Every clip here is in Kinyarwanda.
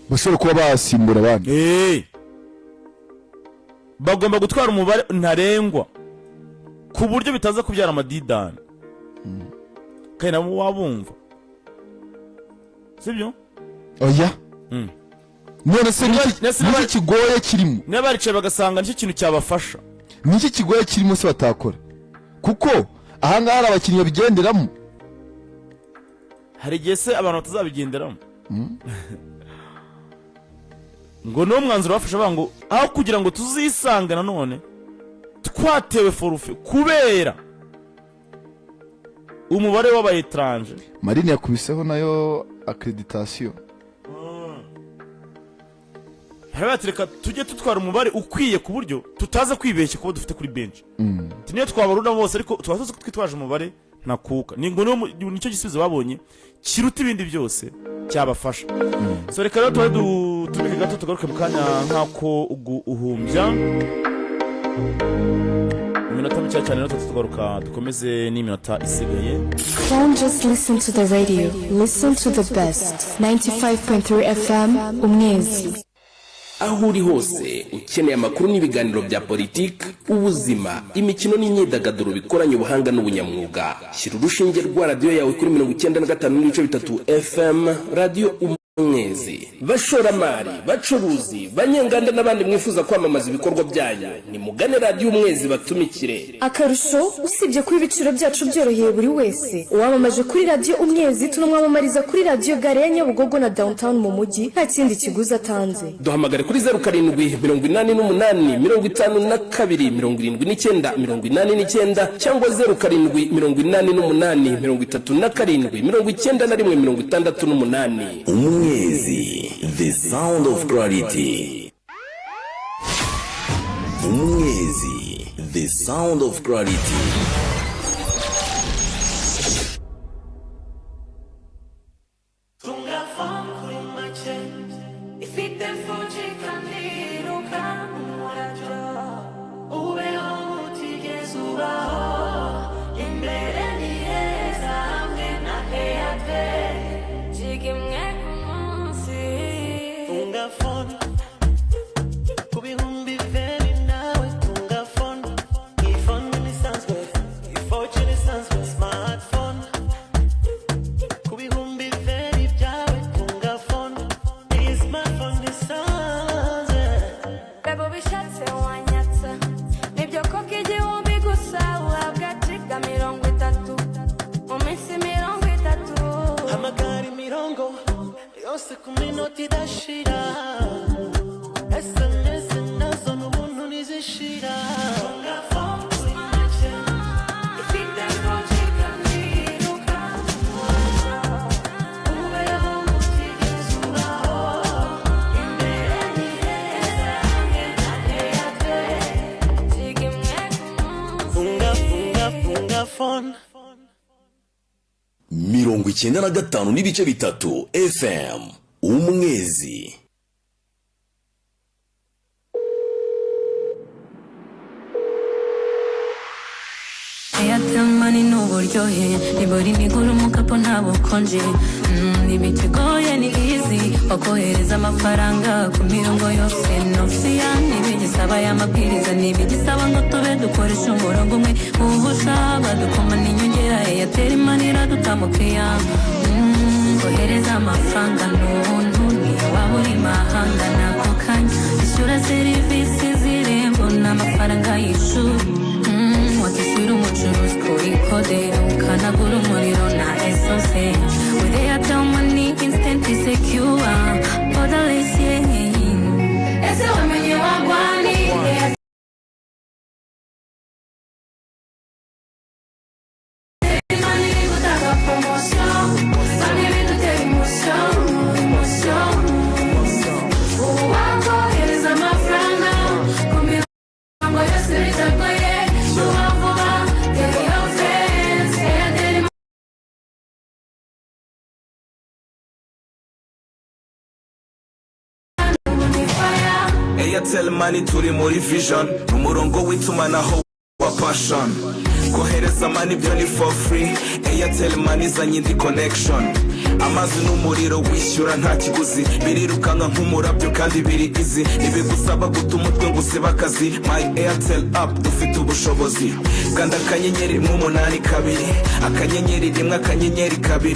bashobora kuba basimbura abandi. Bagomba gutwara umubare ntarengwa ku buryo bitaza kubyara amadidani. Kandi nabo wabumva sibyo? Oya. None se niki kigoye kirimo? Niba baricaye bagasanga nicyo kintu cyabafasha. Niki kigoye kirimo se batakora? Kuko aha ngaha hari abakinnyi babigenderamo. Hari igihe se abantu batazabigenderamo. Ngo no mwanzuro bafasha bango aho kugira ngo tuzisanga nanone twatewe forufe kubera umubare w'abayetranje. Marine yakubiseho nayo accreditation. Habatireka tujye tutwara umubare ukwiye ku buryo tutaza kwibeshya kubo dufite kuri bench. Tiniyo twabarunda bose ariko twazo twitwaje umubare nakuka. Ni ngo nicyo gisubizo babonye kiruta ibindi byose cyabafasha. So reka rero tubike gato tugaruke mukanya nkako uhumbya. Iminota mike cyane rero tugaruka dukomeze n'iminota isigaye. Don't just listen to the radio, listen to the best. 95.3 FM Umwezi. Aho uri hose ukeneye amakuru n'ibiganiro bya politiki, ubuzima, imikino n'imyidagaduro bikoranye ubuhanga n'ubunyamwuga, shyira urushinge rwa radio yawe kuri 95.3 FM Radio Umwezi. Bashoramari, bacuruzi, banyenganda n'abandi mwifuza kwamamaza ibikorwa byanyu, ni mugane Radio Umwezi batumikire. Akarusho usibye kuri ibiciro byacu byoroheye buri wese, uwamamaje kuri Radio Umwezi tunamwamamariza kuri Radio Gare ya Nyabugogo na Downtown mu mujyi nta kindi kiguzi atanze. Duhamagare kuri 0788527279 cyangwa 0788377168. Umwezi, the sound of clarity. Umwezi, the sound of clarity. Mirongo 95.3 FM Umwezi. Money n'uburyohe ibori nigura umukapo ntabukonje nibitegoye ni easy bakohereza amafaranga ku mirongo yose nofsiya nibigisaba y'amabwiriza nibigisaba ngo tube dukoresha umurongo umwe ubusaba dukoma n'inyongera Airtel Money radutamukiya kohereza amafaranga n'ubuntu niyo waba uri mahanga nako kanya ishyura serivisi z'irembo n'amafaranga y'ishuri wakishyura umucuruzi kuri kode ukanagura umuriro na esose with Airtel Money instant secure borderless ese wamenye wagwani Money gutanga promotion bane bidutera emotion wakohereza amafaranga ku mirongo yose bitagoye Airtel Money turi muri vision umurongo w'itumanaho wa passion kohereza money byo ni for free. Airtel money izanye indi connection. Amazi n'umuriro wishyura nta kiguzi, birirukanka nk'umurabyo kandi biri easy. Ntibigusaba guta umutwe ngo usibe akazi. My Airtel app dufite ubushobozi. Kanda akanyenyeri 882 akanyenyeri 1 akanyenyeri 2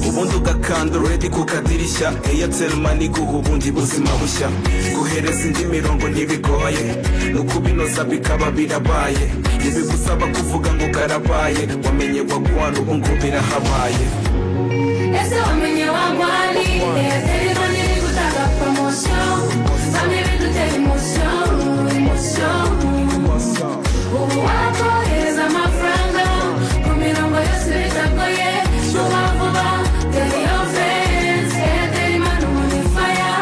ubundi ugakanda ready ku kadirishya. Airtel money guha ubundi buzima bushya. Guhereza indi mirongo ntibigoye, nukubinoza bikaba birabaye. Ntibigusaba kuvuga ngo karabaye, wamenye wagwana ubu ngo birahabaye. Ese wamenye wagwani, Airtel money iri gutanga promotion. Bamwe bidutera emotion. Ubu wakohereza amafaranga ku mirongo yose bitagoye. Vuba vuba, tell your friends, Airtel money on fire.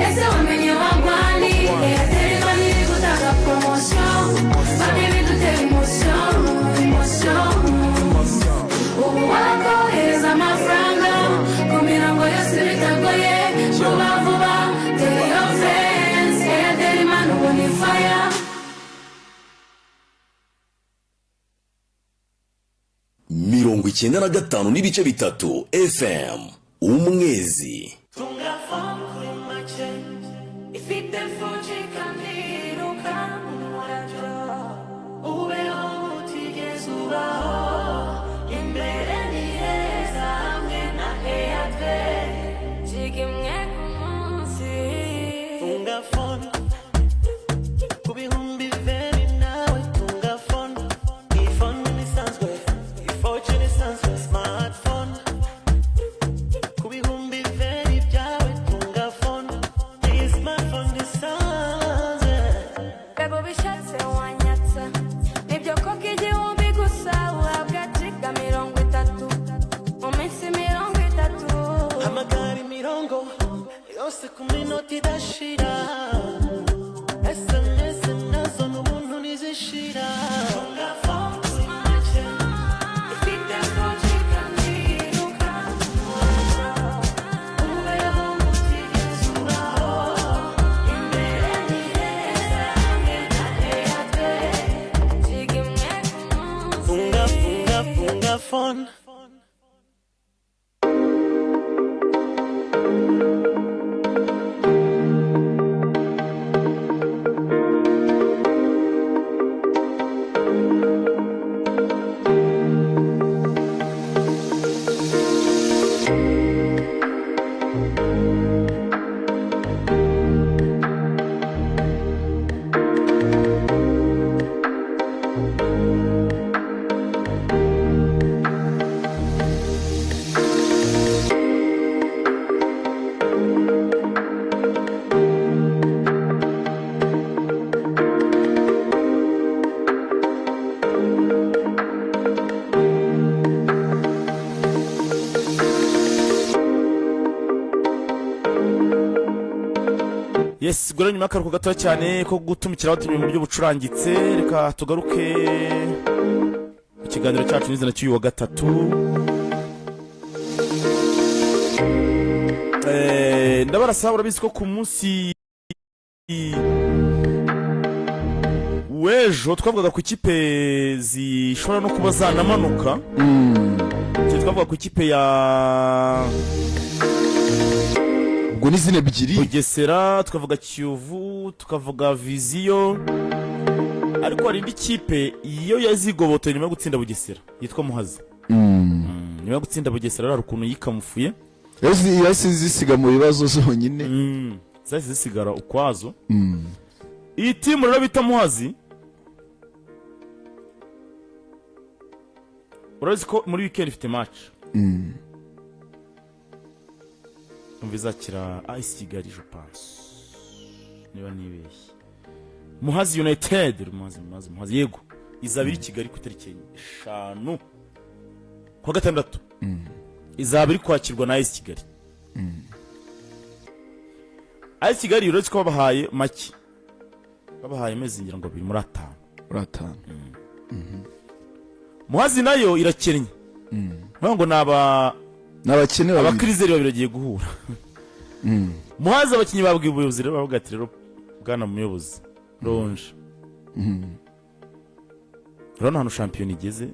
Ese wamenye wagwani, Airtel money iri gutanga promotion. Bamwe bidutera emotion. Ubu wakohereza amafaranga ku mirongo yose bitagoye. Vuba vuba, tell your friends, Airtel money on fire. mirongo icyenda na gatanu n'ibice bitatu FM umwezi. Tunga phone kuri make, ifite fuji kandi iruka umurajyo. Ubeho utigeze ubaho, imbere ni heza hamwe na Airtel. Jigimwe ku munsi. Tunga phone ku bihumbi bibiri nawe. Tunga phone, iPhone isanzwe, iPhone isanzwe, smartphone. Ku bihumbi bibiri byawe. Tunga phone, smartphone isanzwe. Bebo bishatse wanyatsa, nibyo koko igihumbi gusa uhabwa jiga 30 mu minsi 30. Hamagara imirongo yose ku minota idashira. SMS nazo n'umuntu nizishira. Tunga phone kuri make, ifite fuji kandi iruka umurajyo. Ubeho utigeze ubaho, imbere ni heza hamwe na Airtel. Jigimwe ku munsi. Tunga phone. Yes, gura nyuma y'akaruhuko gato cyane ko gutumikira abatumye mu buryo bucurangitse. Reka tugaruke mu kiganiro cyacu n'izina cy'uyu wa gatatu. Ndabarasa urabizi ko ku munsi w'ejo twavugaga ku ikipe zishobora no kuba zanamanuka. Twavuga ku ikipe ya ubwo ni zine ebyiri, Bugesera, tukavuga Kiyovu, tukavuga Viziyo. Ariko hari indi kipe iyo yazigobotoye nyuma yo gutsinda Bugesera yitwa Muhazi. Nyuma yo gutsinda Bugesera hari ukuntu yikamufuye. yasi zisiga mu bibazo zonyine. Zahise zisigara ukwazo. Iyi timu rero bita Muhazi, urazi ko muri weekend ifite match. Mvizakira AS Kigali je pense. Niba nibeshye. Muhazi United, Muhazi yego. Izabiri Kigali ku tariki 5 kwa gatandatu. Izabiri kwakirwa na AS Kigali. AS Kigali uretse ko babahaye make. Babahaye mezi ngira ngo 2 muri 5. Muhazi nayo irakennye. Ngo n'abakene abakirizeri babiragiye guhura. Muhazi abakinyi babwiye ubuyobozi rero bavuga ati rero bwana muyobozi ronje. urabona hano shampiyona igeze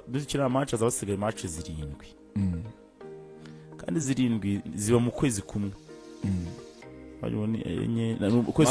dukina match hazaba hasigaye match 7 kandi 7 ziba mu kwezi kumwe ukwezi